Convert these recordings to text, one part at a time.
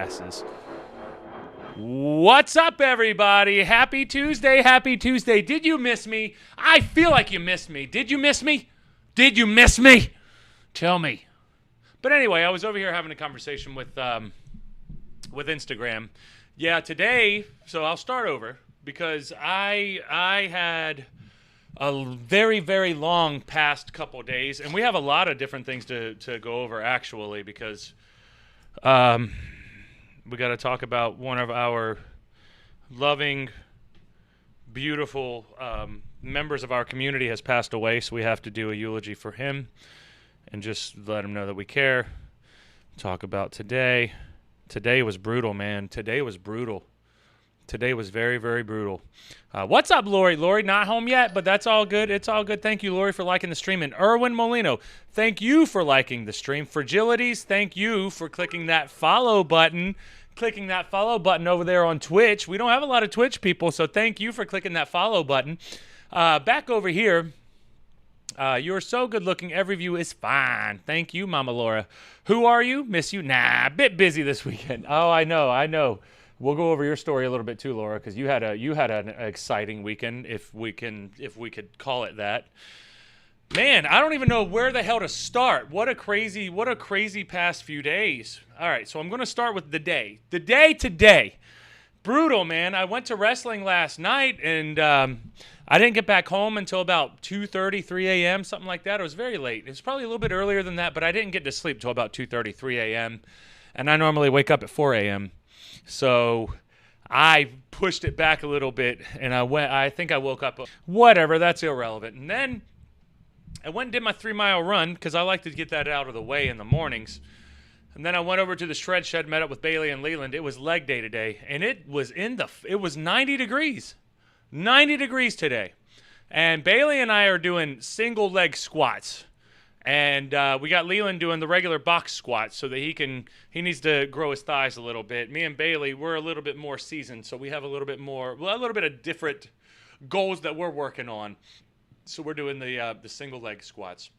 asses. What's up, everybody? Happy Tuesday, happy Tuesday. Did you miss me? I feel like you missed me. Did you miss me? Did you miss me? Tell me. But anyway, I was over here having a conversation with Instagram. Yeah, today, so I'll start over because I had a very, very long past couple days, and we have a lot of different things to go over, actually, because we got to talk about one of our loving, beautiful members of our community has passed away, so we have to do a eulogy for him and just let him know that we care. Talk about today. Today was brutal, man. Today was brutal. Today was very, very brutal. What's up, Lori? Lori, not home yet, but that's all good. It's all good. Thank you, Lori, for liking the stream. And Erwin Molino, thank you for liking the stream. Fragilities, thank you for clicking that follow button. Clicking that follow button over there on Twitch. We don't have a lot of Twitch people, so thank you for clicking that follow button. Back over here. You're so good looking. Every view is fine. Thank you, Mama Laura. Who are you? Miss you? Nah, a bit busy this weekend. Oh, I know. We'll go over your story a little bit too, Laura, because you had an exciting weekend, if we could call it that. Man, I don't even know where the hell to start. What a crazy past few days. All right, so I'm going to start with the day. The day today. Brutal, man. I went to wrestling last night, and I didn't get back home until about 2:30, 3 a.m., something like that. It was very late. It was probably a little bit earlier than that, but I didn't get to sleep until about 2:30, 3 a.m., and I normally wake up at 4 a.m., so I pushed it back a little bit, and I think I woke up. Whatever, that's irrelevant. And then I went and did my 3-mile run because I like to get that out of the way in the mornings. And then I went over to the shred shed, met up with Bailey and Leland. It was leg day today, and it was 90 degrees. 90 degrees today. And Bailey and I are doing single leg squats. And we got Leland doing the regular box squats so that he needs to grow his thighs a little bit. Me and Bailey, we're a little bit more seasoned, so we have a little bit of different goals that we're working on. So we're doing the single leg squats.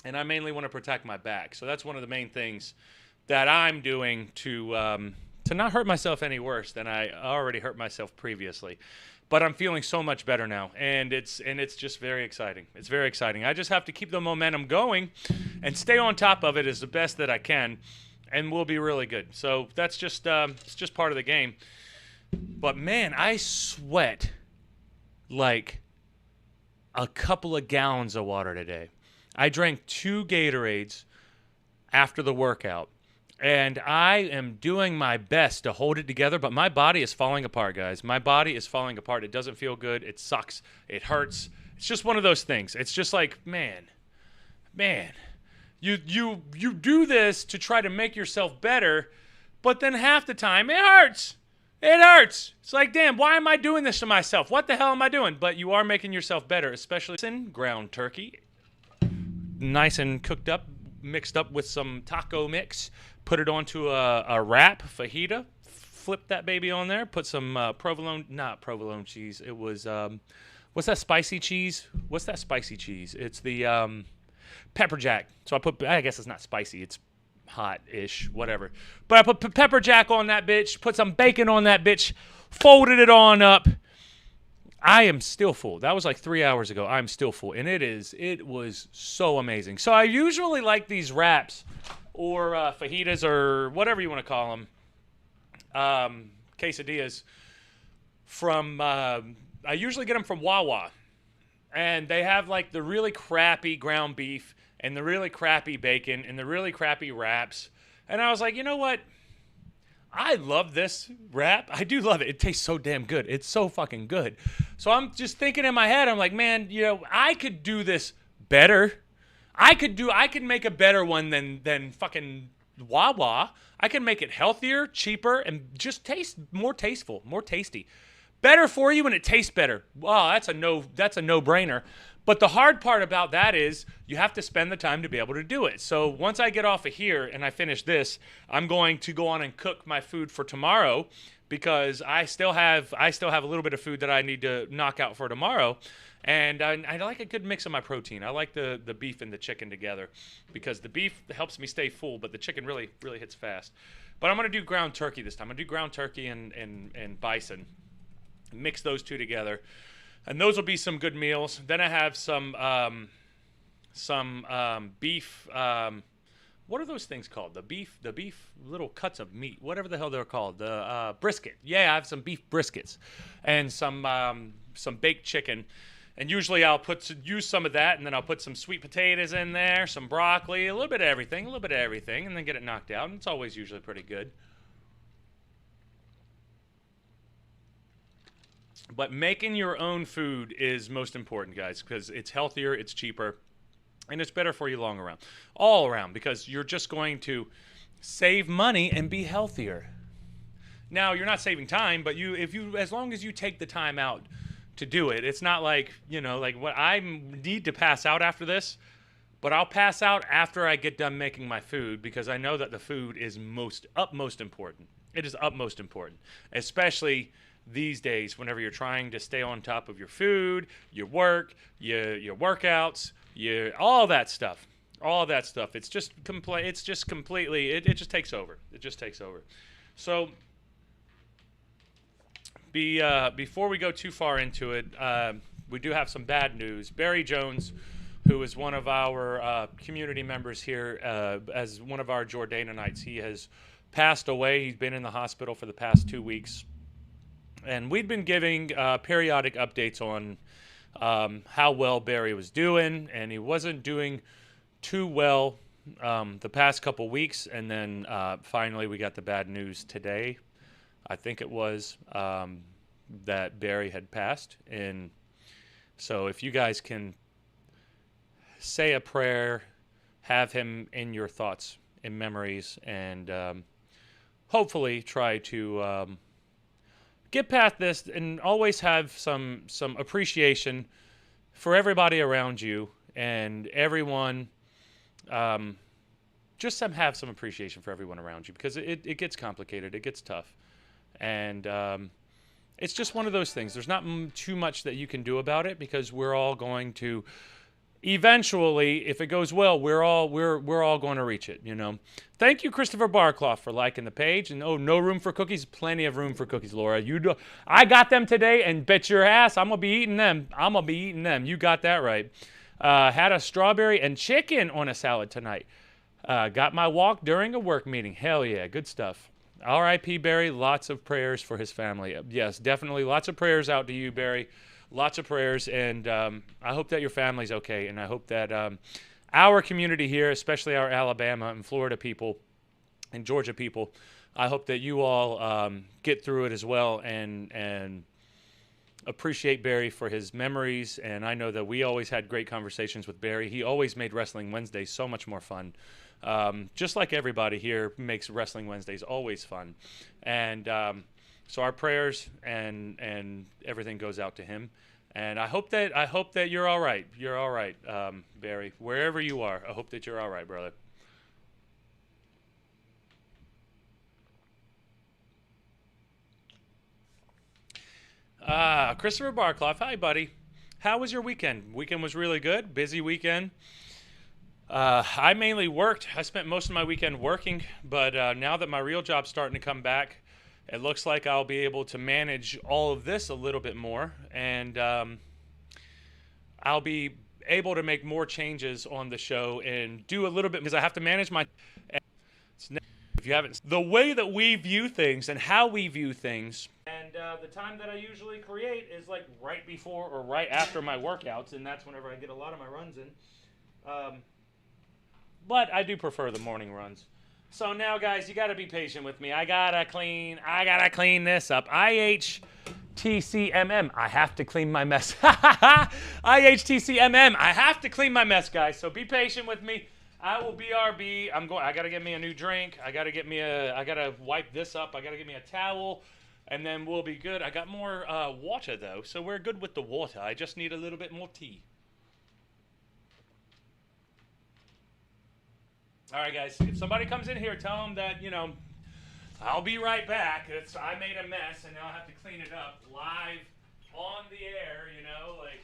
And I mainly want to protect my back. So that's one of the main things that I'm doing to not hurt myself any worse than I already hurt myself previously. But I'm feeling so much better now, and it's just very exciting. It's very exciting. I just have to keep the momentum going and stay on top of it as the best that I can, and we'll be really good. So that's just it's just part of the game. But man, I sweat like a couple of gallons of water today. I drank 2 Gatorades after the workout. And I am doing my best to hold it together, but my body is falling apart, guys. My body is falling apart. It doesn't feel good. It sucks. It hurts. It's just one of those things. It's just like, man, you do this to try to make yourself better, but then half the time it hurts. It hurts. It's like, damn, why am I doing this to myself? What the hell am I doing? But you are making yourself better, especially in ground turkey. Nice and cooked up, mixed up with some taco mix. Put it onto a wrap, fajita, flip that baby on there, put some not provolone cheese. It was, what's that spicy cheese? What's that spicy cheese? It's the pepper jack. So I guess it's not spicy. It's hot-ish, whatever. But I put pepper jack on that bitch, put some bacon on that bitch, folded it on up. I am still full. That was like 3 hours ago. I'm still full. And it was so amazing. So I usually like these wraps or fajitas or whatever you want to call them, quesadillas, from, I usually get them from Wawa. And they have like the really crappy ground beef and the really crappy bacon and the really crappy wraps. And I was like, you know what? I love this wrap. I do love it. It tastes so damn good. It's so fucking good. So I'm just thinking in my head, I'm like, man, I could do this better. I could make a better one than fucking Wawa. I can make it healthier, cheaper, and just taste more tasteful, more tasty. Better for you and it tastes better. Wow, that's a no-brainer. But the hard part about that is you have to spend the time to be able to do it. So once I get off of here and I finish this, I'm going to go on and cook my food for tomorrow because I still have a little bit of food that I need to knock out for tomorrow. And I like a good mix of my protein. I like the beef and the chicken together because the beef helps me stay full, but the chicken really hits fast. But I'm going to do ground turkey this time. I'm going to do ground turkey and bison. Mix those two together. And those will be some good meals. Then I have some beef. What are those things called? The beef little cuts of meat, whatever the hell they're called. The brisket. Yeah, I have some beef briskets, and some baked chicken. And usually I'll use some of that, and then I'll put some sweet potatoes in there, some broccoli, a little bit of everything, and then get it knocked out. And it's always usually pretty good. But making your own food is most important, guys, because it's healthier, it's cheaper, and it's better for you all around, because you're just going to save money and be healthier. Now, you're not saving time, but as long as you take the time out to do it, it's not like, like what I need to pass out after this, but I'll pass out after I get done making my food, because I know that the food is utmost important. It is utmost important, especially these days whenever you're trying to stay on top of your food, your work, your workouts, all that stuff. It's just completely, it just takes over. It just takes over. So before we go too far into it, we do have some bad news. Barry Jones, who is one of our community members here, as one of our Jordaneites, he has passed away. He's been in the hospital for the past 2 weeks. And we'd been giving periodic updates on how well Barry was doing, and he wasn't doing too well the past couple weeks. And then finally we got the bad news today. I think it was that Barry had passed. And so if you guys can say a prayer, have him in your thoughts, in memories, and hopefully try to get past this, and always have some appreciation for everybody around you, and everyone, just have some appreciation for everyone around you, because it gets complicated, it gets tough, and it's just one of those things. There's not too much that you can do about it, because we're all going to eventually, if it goes well, we're all going to reach it, Thank you, Christopher Barclough, for liking the page. And no room for cookies? Plenty of room for cookies, Laura. I got them today, and bet your ass I'm gonna be eating them. You got that right. Had a strawberry and chicken on a salad tonight. Got my walk during a work meeting. Hell yeah, good stuff. R.I.P. Barry. Lots of prayers for his family. Yes, definitely. Lots of prayers out to you, Barry. Lots of prayers, and I hope that your family's okay, and I hope that our community here, especially our Alabama and Florida people and Georgia people, I hope that you all get through it as well, and appreciate Barry for his memories. And I know that we always had great conversations with Barry. He always made Wrestling Wednesdays so much more fun. Just like everybody here makes Wrestling Wednesdays always fun. And so our prayers and everything goes out to him. And I hope that you're all right. You're all right, Barry. Wherever you are, I hope that you're all right, brother. Christopher Barclough. Hi, buddy. How was your weekend? Weekend was really good. Busy weekend. I mainly worked. I spent most of my weekend working, but now that my real job's starting to come back, it looks like I'll be able to manage all of this a little bit more, and I'll be able to make more changes on the show and do a little bit, because I have to manage my... If you haven't... The way that we view things and how we view things, and the time that I usually create is like right before or right after my workouts, and that's whenever I get a lot of my runs in. But I do prefer the morning runs. So now, guys, you got to be patient with me. I gotta clean this up. IHTCMM. I have to clean my mess. IHTCMM. I have to clean my mess, guys. So be patient with me. I will BRB. I gotta get me a new drink. I gotta wipe this up. I gotta get me a towel, and then we'll be good. I got more water though, so we're good with the water. I just need a little bit more tea. All right, guys, if somebody comes in here, tell them that, I'll be right back. I made a mess, and now I have to clean it up live on the air, like,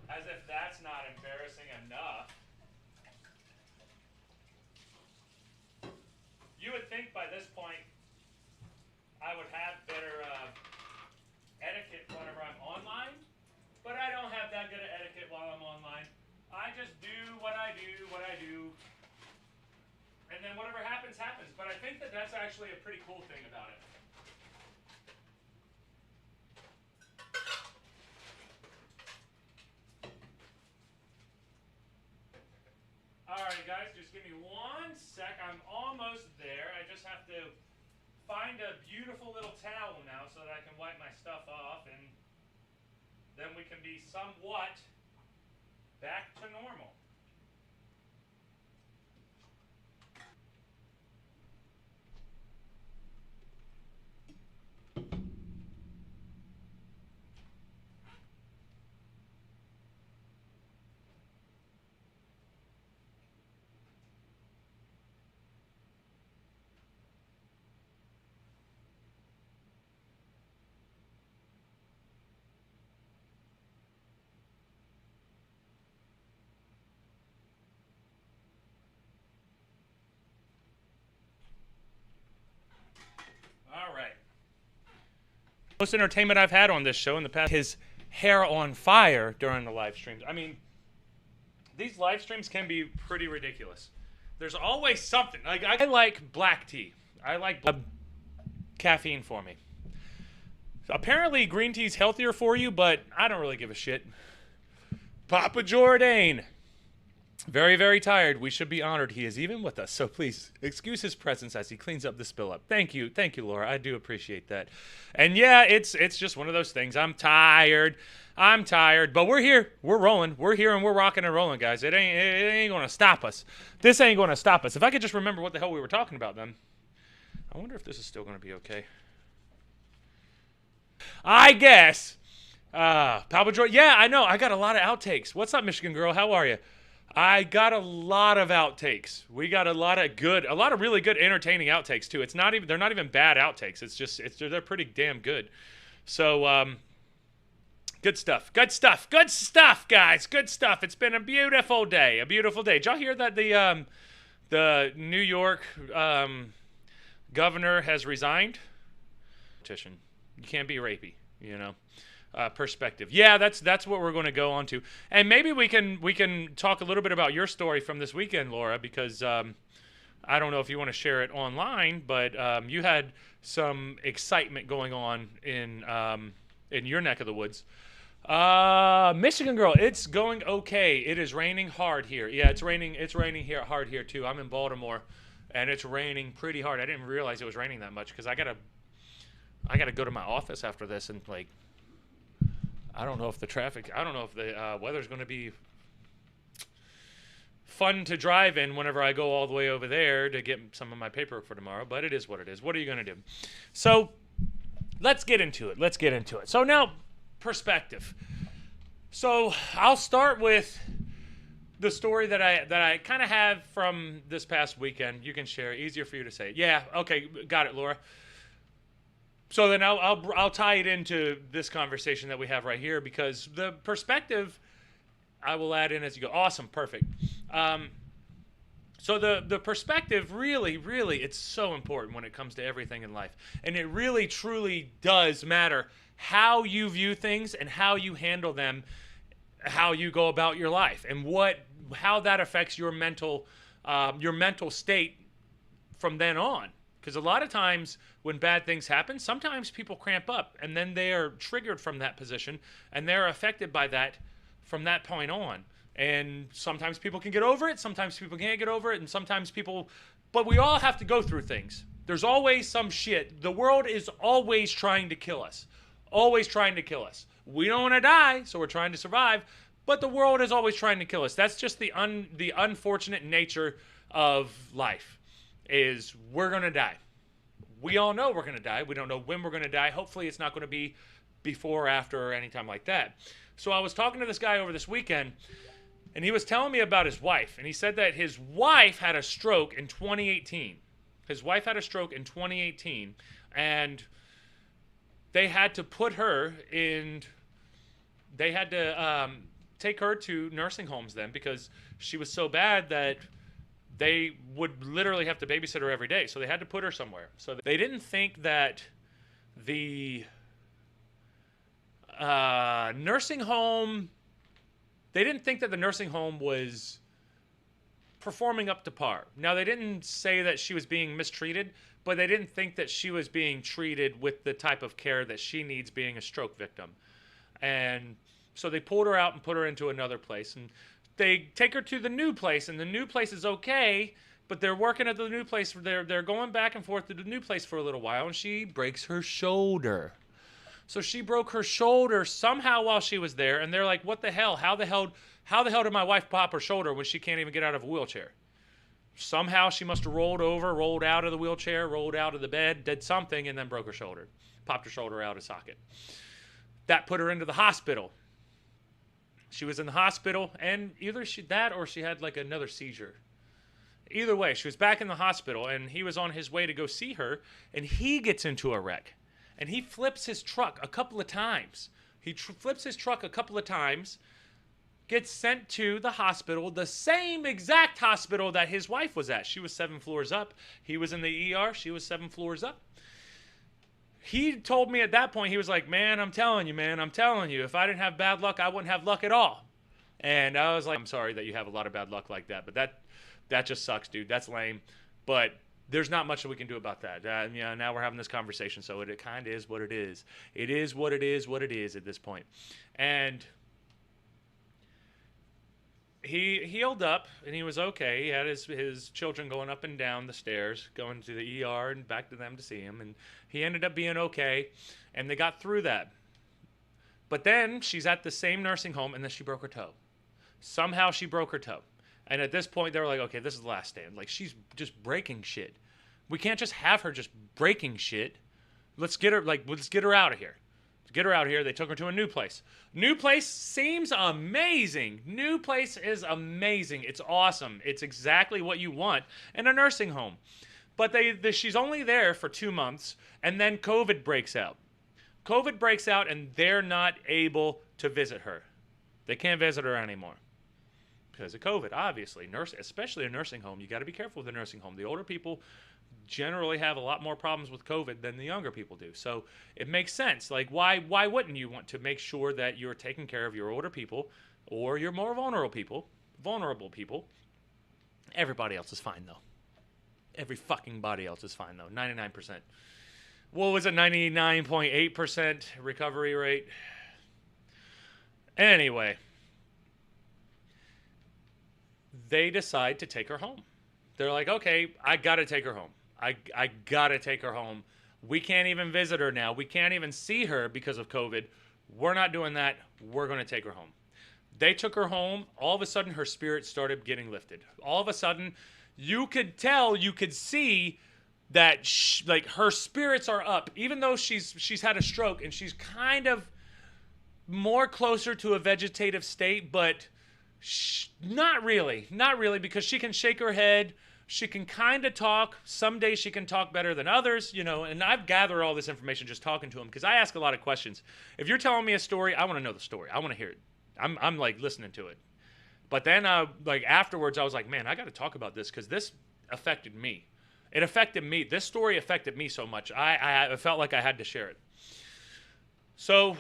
as if that's not embarrassing enough. You would think by this point I would have better etiquette whenever I'm online, but I don't have that good of etiquette while I'm online. I just do what I do, and then whatever happens, happens. But I think that that's actually a pretty cool thing about it. Alright guys, just give me 1 sec. I'm almost there. I just have to find a beautiful little towel now so that I can wipe my stuff off, and then we can be somewhat back to normal. All right. Most entertainment I've had on this show in the past. His hair on fire during the live streams. I mean, these live streams can be pretty ridiculous. There's always something. Like I like black tea. I like caffeine for me. Apparently, green tea's healthier for you, but I don't really give a shit. Papa Jordane. Very, very tired. We should be honored. He is even with us. So please excuse his presence as he cleans up the spill up. Thank you, Laura. I do appreciate that. And yeah, it's just one of those things. I'm tired, but we're here. We're rolling. We're here and we're rocking and rolling, guys. It ain't gonna stop us. This ain't gonna stop us. If I could just remember what the hell we were talking about, then I wonder if this is still gonna be okay. I guess. Papa Joy. Yeah, I know. I got a lot of outtakes. What's up, Michigan girl? How are you? I got a lot of outtakes. We got a lot of really good, entertaining outtakes too. They're not even bad outtakes. They're pretty damn good. So, good stuff, guys. Good stuff. It's been a beautiful day. Did y'all hear that the New York governor has resigned? You can't be rapey, you know. Perspective. Yeah, that's what we're going to go on to, and maybe we can talk a little bit about your story from this weekend, Laura, because I don't know if you want to share it online, but you had some excitement going on in your neck of the woods. Michigan girl, it's going okay. It is raining hard here. Yeah, it's raining here hard here too. I'm in Baltimore, and it's raining pretty hard. I didn't realize it was raining that much because I gotta go to my office after this and like. I don't know if the weather's going to be fun to drive in whenever I go all the way over there to get some of my paperwork for tomorrow, but it is what it is. What are you going to do? So let's get into it. So now, perspective. So I'll start with the story that I kind of have from this past weekend. You can share. Easier for you to say. Yeah, okay, got it, Laura. So then I'll tie it into this conversation that we have right here because the perspective I will add in as you go. Awesome, perfect. So the perspective really, it's so important when it comes to everything in life. And it really, truly does matter how you view things and how you handle them, how you go about your life, and how that affects your mental state from then on. Because a lot of times when bad things happen, sometimes people cramp up and then they are triggered from that position and they're affected by that from that point on. And sometimes people can get over it, sometimes people can't get over it, and but we all have to go through things. There's always some shit. The world is always trying to kill us. Always trying to kill us. We don't want to die, so we're trying to survive, but the world is always trying to kill us. That's just the unfortunate nature of life. Is we're going to die. We all know we're going to die. We don't know when we're going to die. Hopefully it's not going to be before, after, or anytime like that. So I was talking to this guy over this weekend, and he was telling me about his wife. And he said that his wife had a stroke in 2018. His wife had a stroke in 2018, and they had to put her in... They had to take her to nursing homes then because she was so bad that they would literally have to babysit her every day. So they had to put her somewhere. So they didn't think that the nursing home, they didn't think that the nursing home was performing up to par. Now, they didn't say that she was being mistreated, but they didn't think that she was being treated with the type of care that she needs being a stroke victim. And so they pulled her out and put her into another place. And they take her to the new place, and the new place is okay, but they're working at the new place. They're going back and forth to the new place for a little while, and she breaks her shoulder. So she broke her shoulder somehow while she was there, and they're like, what the hell? How the hell did my wife pop her shoulder when she can't even get out of a wheelchair? Somehow she must have rolled over, rolled out of the wheelchair, rolled out of the bed, did something, and then broke her shoulder. Popped her shoulder out of socket. That put her into the hospital. She was in the hospital, and either that or she had like another seizure. Either way, she was back in the hospital, and he was on his way to go see her, and he gets into a wreck. And he flips his truck a couple of times. He flips his truck a couple of times, gets sent to the hospital, the same exact hospital that his wife was at. She was 7 floors up. He was in the ER. She was 7 floors up. He told me at that point, he was like, man, I'm telling you, if I didn't have bad luck, I wouldn't have luck at all. And I was like, I'm sorry that you have a lot of bad luck like that, but that just sucks, dude. That's lame. But there's not much that we can do about that. Now we're having this conversation, so it kind of is what it is. It is what it is at this point. And he healed up, and he was okay. He had his children going up and down the stairs, going to the ER and back to them to see him, and he ended up being okay, and they got through that. But then she's at the same nursing home, and then she broke her toe. Somehow she broke her toe. And at this point, they were like, okay, this is the last stand. Like, she's just breaking shit. We can't just have her just breaking shit. Let's get her out of here. Get her out of here. They took her to a new place. New place seems amazing. New place is amazing. It's awesome. It's exactly what you want in a nursing home. But she's only there for 2 months, and then COVID breaks out. COVID breaks out, and they're not able to visit her. They can't visit her anymore because of COVID, obviously. Especially a nursing home. You got to be careful with a nursing home. The older people generally have a lot more problems with COVID than the younger people do. So it makes sense. Like, why wouldn't you want to make sure that you're taking care of your older people or your more vulnerable people? Everybody else is fine, though. Every fucking body else is fine, though. 99%. What was it? 99.8% recovery rate? Anyway, they decide to take her home. They're like, okay, I got to take her home. I got to take her home. We can't even visit her now. We can't even see her because of COVID. We're not doing that. We're going to take her home. They took her home. All of a sudden, her spirit started getting lifted. All of a sudden, you could see that like her spirits are up. Even though she's had a stroke and she's kind of more closer to a vegetative state, but not really, because she can shake her head. She can kind of talk. Some days she can talk better than others, and I've gathered all this information just talking to him because I ask a lot of questions. If you're telling me a story, I want to know the story. I want to hear it. I'm like listening to it. But then like afterwards, I was like, man, I got to talk about this because this affected me. It affected me. This story affected me so much. I felt like I had to share it. So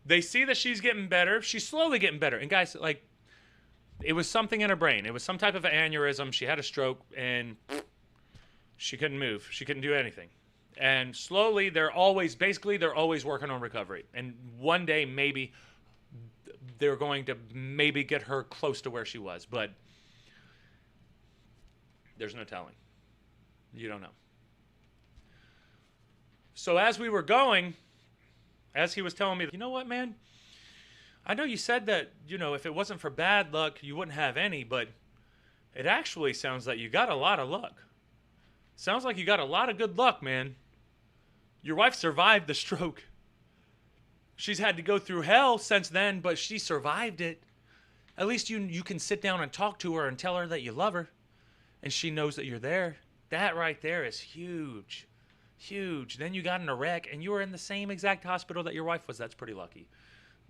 they see that she's getting better. She's slowly getting better. And guys, like, it was something in her brain. It was some type of aneurysm. She had a stroke, and she couldn't move. She couldn't do anything. And slowly, they're always working on recovery. And one day, maybe, they're going to maybe get her close to where she was. But there's no telling. You don't know. So as we were going, as he was telling me, you know what, man? I know you said that, if it wasn't for bad luck, you wouldn't have any, but it actually sounds like you got a lot of luck. Sounds like you got a lot of good luck, man. Your wife survived the stroke. She's had to go through hell since then, but she survived it. At least you can sit down and talk to her and tell her that you love her, and she knows that you're there. That right there is huge. Huge. Then you got in a wreck, and you were in the same exact hospital that your wife was. That's pretty lucky.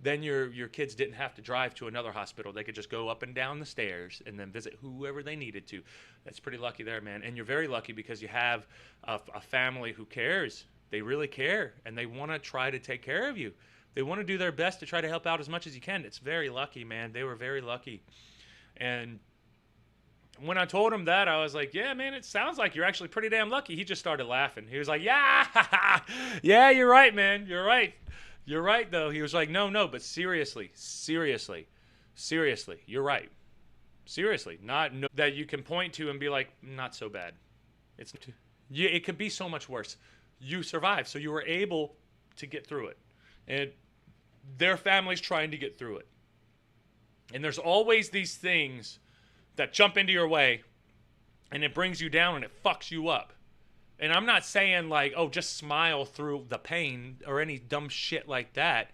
then your kids didn't have to drive to another hospital. They could just go up and down the stairs and then visit whoever they needed to. That's pretty lucky there, man. And you're very lucky because you have a family who cares. They really care, and they want to try to take care of you. They want to do their best to try to help out as much as you can. It's very lucky, man. They were very lucky. And when I told him that, I was like, yeah, man, it sounds like you're actually pretty damn lucky. He just started laughing. He was like, yeah, yeah, you're right, man. You're right. You're right, though. He was like, no, but seriously, you're right. Seriously, not no, that you can point to and be like, not so bad. It could be so much worse. You survived, so you were able to get through it. And their family's trying to get through it. And there's always these things that jump into your way, and it brings you down and it fucks you up. And I'm not saying like, oh, just smile through the pain or any dumb shit like that.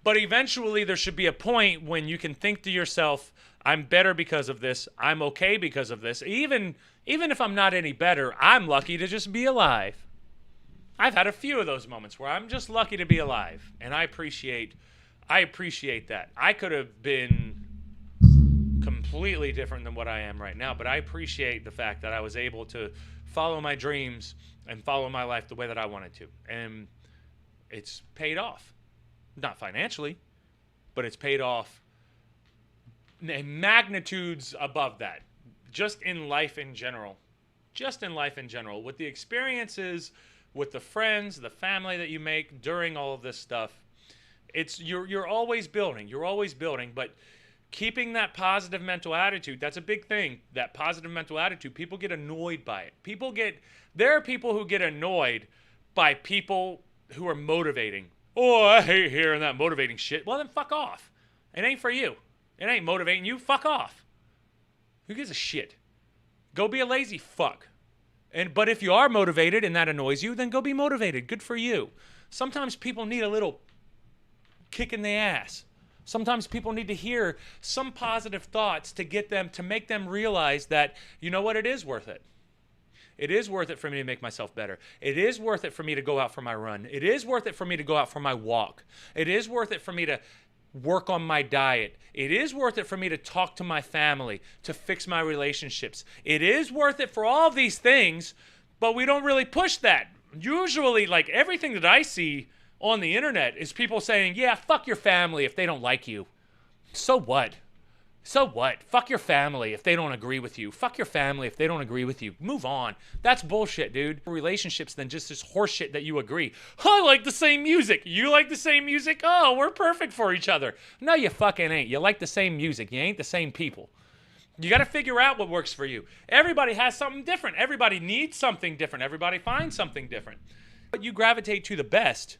But eventually there should be a point when you can think to yourself, I'm better because of this. I'm okay because of this. Even if I'm not any better, I'm lucky to just be alive. I've had a few of those moments where I'm just lucky to be alive. And I appreciate that. I could have been completely different than what I am right now, but I appreciate the fact that I was able to follow my dreams and follow my life the way that I wanted to. And it's paid off. Not financially, but it's paid off in magnitudes above that. Just in life in general. With the experiences, with the friends, the family that you make during all of this stuff. You're always building, but keeping that positive mental attitude, that's a big thing. That positive mental attitude, people get annoyed by it. There are people who get annoyed by people who are motivating. Oh, I hate hearing that motivating shit. Well, then fuck off. It ain't for you. It ain't motivating you. Fuck off. Who gives a shit? Go be a lazy fuck. But if you are motivated and that annoys you, then go be motivated. Good for you. Sometimes people need a little kick in the ass. Sometimes people need to hear some positive thoughts to make them realize that, you know what, it is worth it. It is worth it for me to make myself better. It is worth it for me to go out for my run. It is worth it for me to go out for my walk. It is worth it for me to work on my diet. It is worth it for me to talk to my family, to fix my relationships. It is worth it for all of these things, but we don't really push that. Usually, like everything that I see on the internet is people saying, yeah, fuck your family if they don't like you. So what? So what? Fuck your family if they don't agree with you. Fuck your family if they don't agree with you. Move on. That's bullshit, dude. Relationships than just this horseshit that you agree. I like the same music. You like the same music? Oh, we're perfect for each other. No, you fucking ain't. You like the same music. You ain't the same people. You got to figure out what works for you. Everybody has something different. Everybody needs something different. Everybody finds something different. But you gravitate to the best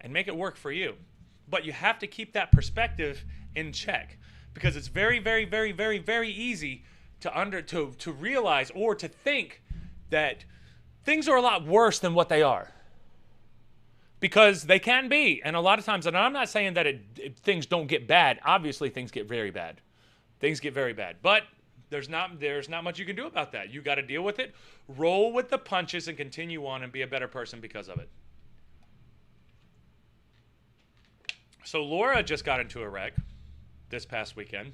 and make it work for you. But you have to keep that perspective in check. Because it's very, very, very, very, very easy to realize or to think that things are a lot worse than what they are. Because they can be. And a lot of times, and I'm not saying that things don't get bad. Obviously, things get very bad. Things get very bad. But there's not much you can do about that. You got to deal with it, roll with the punches, and continue on and be a better person because of it. So Laura just got into a wreck this past weekend,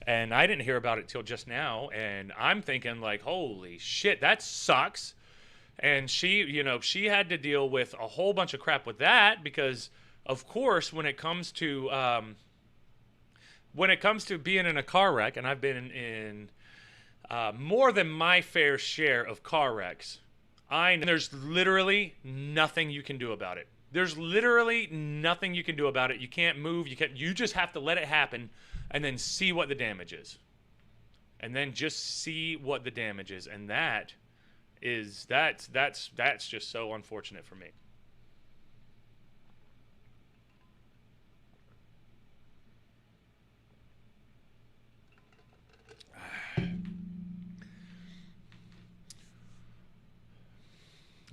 and I didn't hear about it till just now, and I'm thinking like, holy shit, that sucks. And she had to deal with a whole bunch of crap with that because, of course, when it comes to being in a car wreck, and I've been in more than my fair share of car wrecks, there's literally nothing you can do about it. There's literally nothing you can do about it. You can't move. You just have to let it happen and then see what the damage is. And then just see what the damage is. And that's just so unfortunate for me.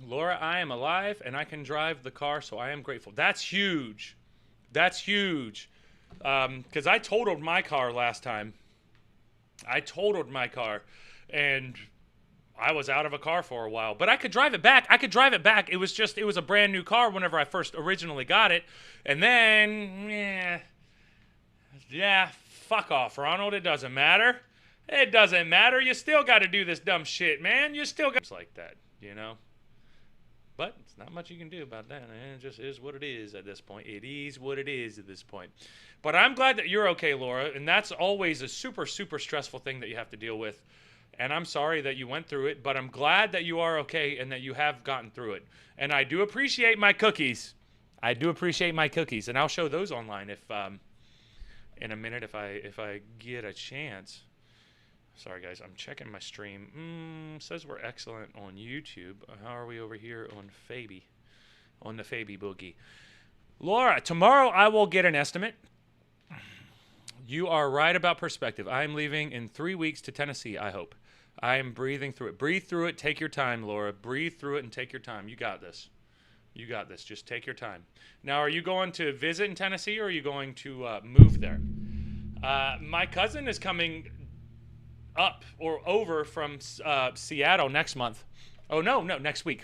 Laura, I am alive and I can drive the car, so I am grateful. That's huge. That's huge. Because I totaled my car last time. And I was out of a car for a while, but I could drive it back. I could drive it back. It was a brand new car whenever I first originally got it. And then, yeah, fuck off, Ronald. It doesn't matter. It doesn't matter. You still got to do this dumb shit, man. You still got like that, you know? But it's not much you can do about that. It just is what it is at this point. It is what it is at this point. But I'm glad that you're okay, Laura. And that's always a super, super stressful thing that you have to deal with. And I'm sorry that you went through it, but I'm glad that you are okay and that you have gotten through it. And I do appreciate my cookies. I do appreciate my cookies, and I'll show those online if in a minute if I get a chance. Sorry guys, I'm checking my stream. Says we're excellent on YouTube. How are we over here on Faby? On the Faby Boogie. Laura, tomorrow I will get an estimate. You are right about perspective. I am leaving in 3 weeks to Tennessee, I hope. I am breathing through it. Breathe through it. Take your time, Laura. Breathe through it and take your time. You got this. You got this. Just take your time. Now, are you going to visit in Tennessee or are you going to move there? My cousin is coming up or over from Seattle next month. Oh, no, next week.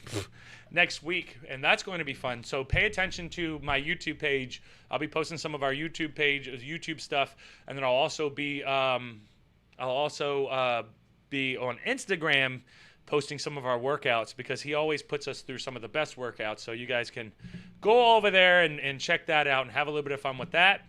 Next week, and that's going to be fun. So pay attention to my YouTube page. I'll be posting some of our YouTube stuff, and then I'll also be be on Instagram posting some of our workouts because he always puts us through some of the best workouts. So you guys can go over there and check that out and have a little bit of fun with that.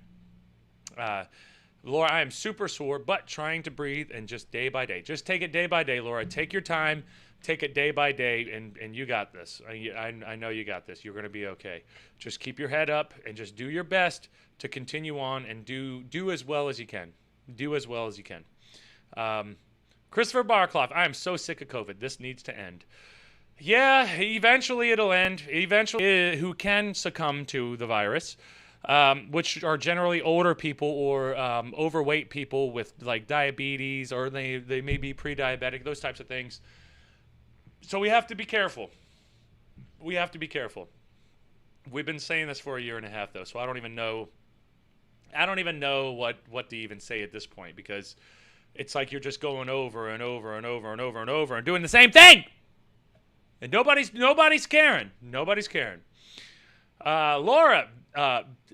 Laura, I am super sore, but trying to breathe and just day by day. Just take it day by day, Laura. Take your time. Take it day by day, and you got this. I know you got this. You're going to be okay. Just keep your head up and just do your best to continue on and do as well as you can. Do as well as you can. Christopher Barclough, I am so sick of COVID. This needs to end. Yeah, eventually it'll end. Eventually, who can succumb to the virus, which are generally older people or overweight people with like diabetes, or they may be pre-diabetic, those types of things. So we have to be careful. We have to be careful. We've been saying this for 1.5 years, though, so I don't even know what to even say at this point, because it's like you're just going over and over and over and over and over and doing the same thing. And nobody's caring. Nobody's caring. Laura,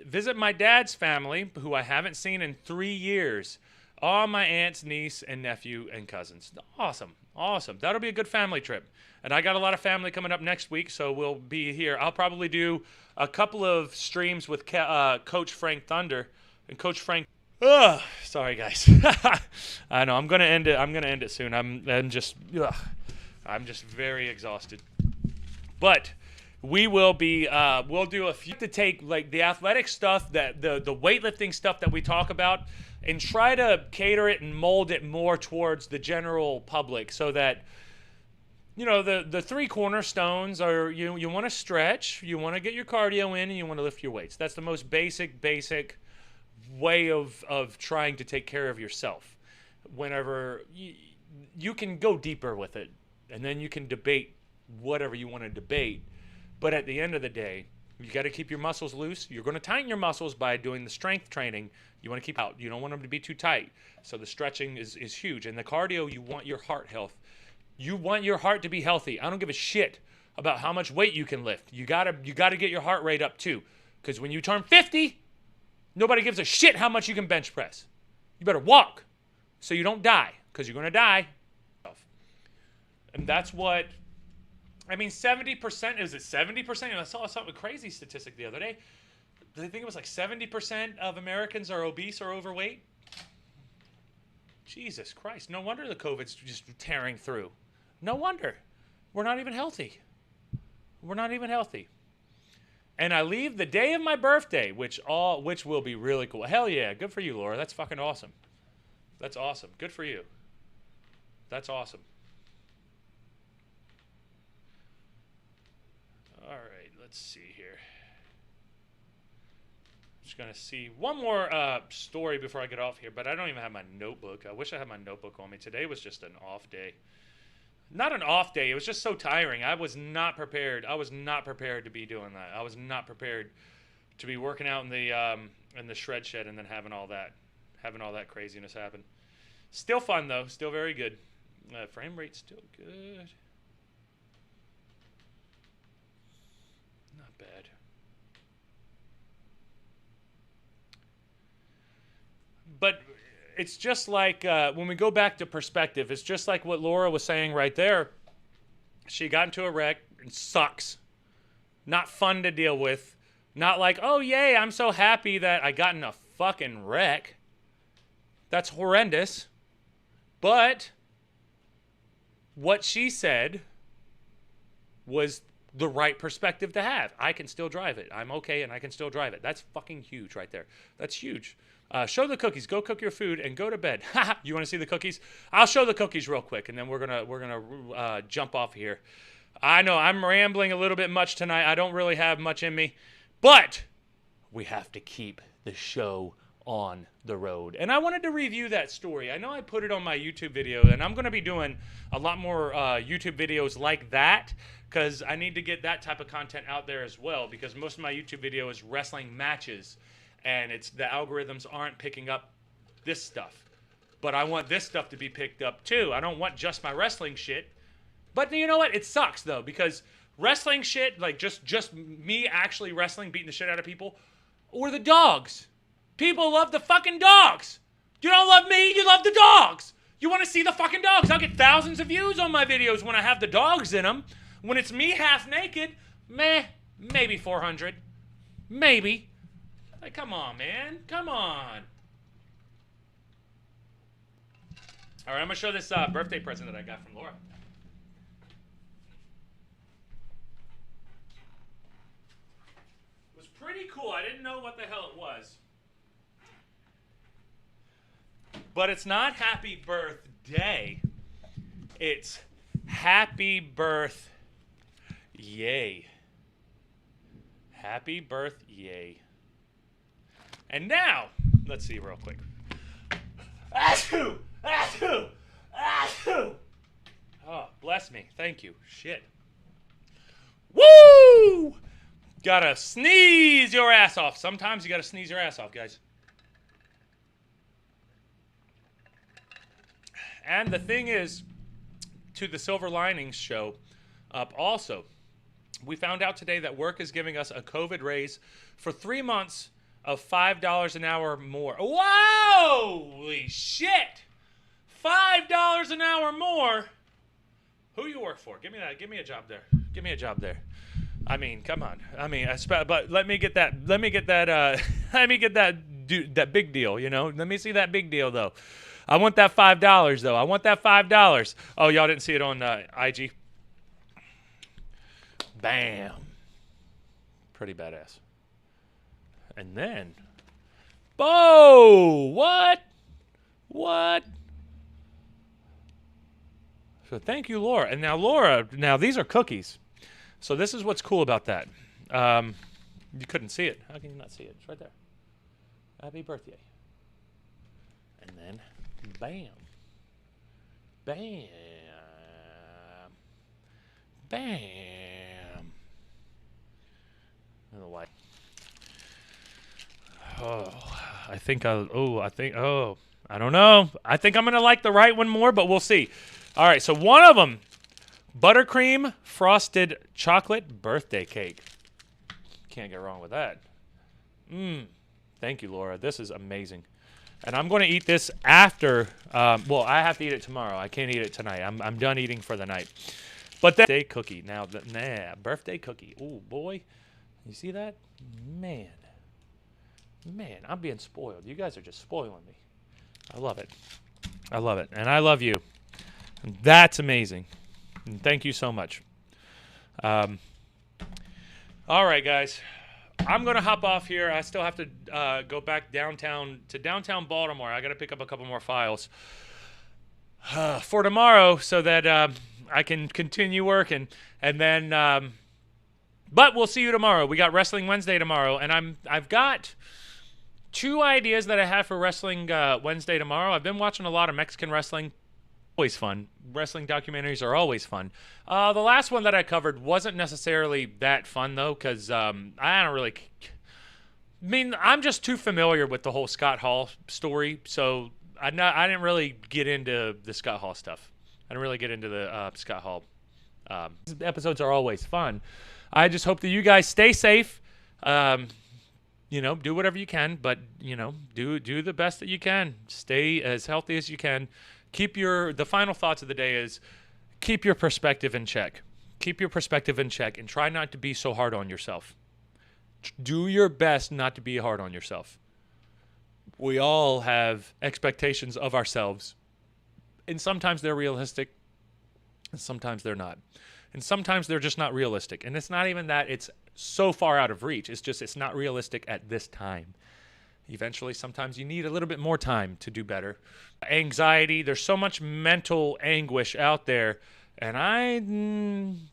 visit my dad's family, who I haven't seen in 3 years. All my aunts, niece, and nephew, and cousins. Awesome. Awesome. That'll be a good family trip. And I got a lot of family coming up next week, so we'll be here. I'll probably do a couple of streams with Coach Frank Thunder. And Coach Frank... sorry, guys. I know. I'm going to end it. I'm going to end it soon. I'm just very exhausted. But... we will be, we'll do a few to take like the athletic stuff, the weightlifting stuff that we talk about, and try to cater it and mold it more towards the general public, so that, you know, the three cornerstones are, you want to stretch, you want to get your cardio in, and you want to lift your weights. That's the most basic way of trying to take care of yourself. Whenever you can go deeper with it, and then you can debate whatever you want to debate. But at the end of the day, you got to keep your muscles loose. You're going to tighten your muscles by doing the strength training. You want to keep out. You don't want them to be too tight. So the stretching is huge. And the cardio, you want your heart health. You want your heart to be healthy. I don't give a shit about how much weight you can lift. You gotta get your heart rate up too. Because when you turn 50, nobody gives a shit how much you can bench press. You better walk so you don't die, because you're going to die. And that's what... I mean, 70%, is it 70%? I saw something crazy statistic the other day. I think it was like 70% of Americans are obese or overweight. Jesus Christ. No wonder the COVID's just tearing through. No wonder. We're not even healthy. We're not even healthy. And I leave the day of my birthday, which will be really cool. Hell yeah. Good for you, Laura. That's fucking awesome. That's awesome. Good for you. That's awesome. All right, let's see here. Just going to see one more story before I get off here, but I don't even have my notebook. I wish I had my notebook on me. Today was just an off day. Not an off day. It was just so tiring. I was not prepared. I was not prepared to be doing that. I was not prepared to be working out in the shred shed and then having all that craziness happen. Still fun, though. Still very good. Frame rate's still good. Not bad. But it's just like when we go back to perspective, it's just like what Laura was saying right there. She got into a wreck and sucks. Not fun to deal with. Not like, oh, yay, I'm so happy that I got in a fucking wreck. That's horrendous. But what she said was the right perspective to have. I can still drive it. I'm okay and I can still drive it. That's fucking huge right there. That's huge. Show the cookies. Go cook your food and go to bed. You want to see the cookies? I'll show the cookies real quick, and then we're gonna jump off here. I know I'm rambling a little bit much tonight. I don't really have much in me, but we have to keep the show on the road. And I wanted to review that story. I know I put it on my YouTube video, and I'm going to be doing a lot more YouTube videos like that because I need to get that type of content out there as well, because most of my YouTube video is wrestling matches, and it's the algorithms aren't picking up this stuff. But I want this stuff to be picked up too. I don't want just my wrestling shit. But you know what? It sucks though, because wrestling shit, like just me actually wrestling, beating the shit out of people, or the dogs. People love the fucking dogs. You don't love me, you love the dogs. You want to see the fucking dogs. I'll get thousands of views on my videos when I have the dogs in them. When it's me half naked, maybe 400. Maybe. Like, come on, man. Come on. All right, I'm going to show this birthday present that I got from Laura. It was pretty cool. I didn't know what the hell it was. But it's not happy birthday. It's happy birth yay. Happy birth yay. And now, let's see real quick. Achoo! Achoo! Achoo! Oh, bless me. Thank you. Shit. Woo! Gotta sneeze your ass off. Sometimes you gotta sneeze your ass off, guys. And the thing is, to the Silver Linings show, also, we found out today that work is giving us a COVID raise for 3 months of $5 an hour more. Holy shit! $5 an hour more. Who you work for? Give me that. Give me a job there. Give me a job there. I mean, come on. I mean, but let me get that. Let me get that. Let me get that big deal. You know. Let me see that big deal though. I want that $5 though. I want that $5. Oh, y'all didn't see it on IG. Bam. Pretty badass. And then, what? So thank you, Laura. And now, Laura, these are cookies. So this is what's cool about that. You couldn't see it. How can you not see it? It's right there. Happy birthday. And then, bam. Bam. Bam. I don't know why. I don't know. I think I'm going to like the right one more, but we'll see. All right, so one of them, buttercream frosted chocolate birthday cake. Can't get wrong with that. Thank you, Laura. This is amazing. And I'm going to eat this after, well, I have to eat it tomorrow. I can't eat it tonight. I'm done eating for the night. But that birthday cookie. Now, birthday cookie. Oh, boy. You see that? Man, I'm being spoiled. You guys are just spoiling me. I love it. I love it. And I love you. That's amazing. And thank you so much. All right, guys. I'm going to hop off here. I still have to go back downtown Baltimore. I got to pick up a couple more files for tomorrow so that I can continue working. And then, but we'll see you tomorrow. We got Wrestling Wednesday tomorrow, and I've got 2 ideas that I have for Wrestling Wednesday tomorrow. I've been watching a lot of Mexican wrestling. Always fun. Wrestling documentaries are always fun. The last one that I covered wasn't necessarily that fun, though, because I don't really... I mean, I'm just too familiar with the whole Scott Hall story, so I didn't really get into the Scott Hall stuff. I don't really get into the Scott Hall. Episodes are always fun. I just hope that you guys stay safe. Do whatever you can, but do the best that you can. Stay as healthy as you can. The final thoughts of the day is keep your perspective in check. Keep your perspective in check and try not to be so hard on yourself. Do your best not to be hard on yourself. We all have expectations of ourselves, and sometimes they're realistic, and sometimes they're not. And sometimes they're just not realistic. And it's not even that it's so far out of reach. It's just it's not realistic at this time. Eventually, sometimes you need a little bit more time to do better. Anxiety, there's so much mental anguish out there. And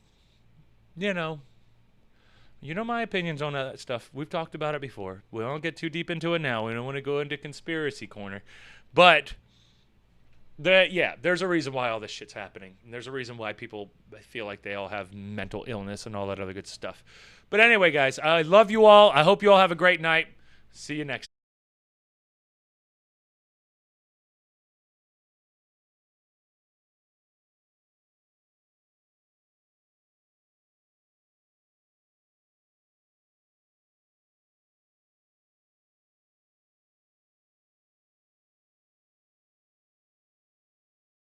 you know my opinions on that stuff. We've talked about it before. We don't get too deep into it now. We don't want to go into conspiracy corner. But there's a reason why all this shit's happening. And there's a reason why people feel like they all have mental illness and all that other good stuff. But anyway, guys, I love you all. I hope you all have a great night. See you next.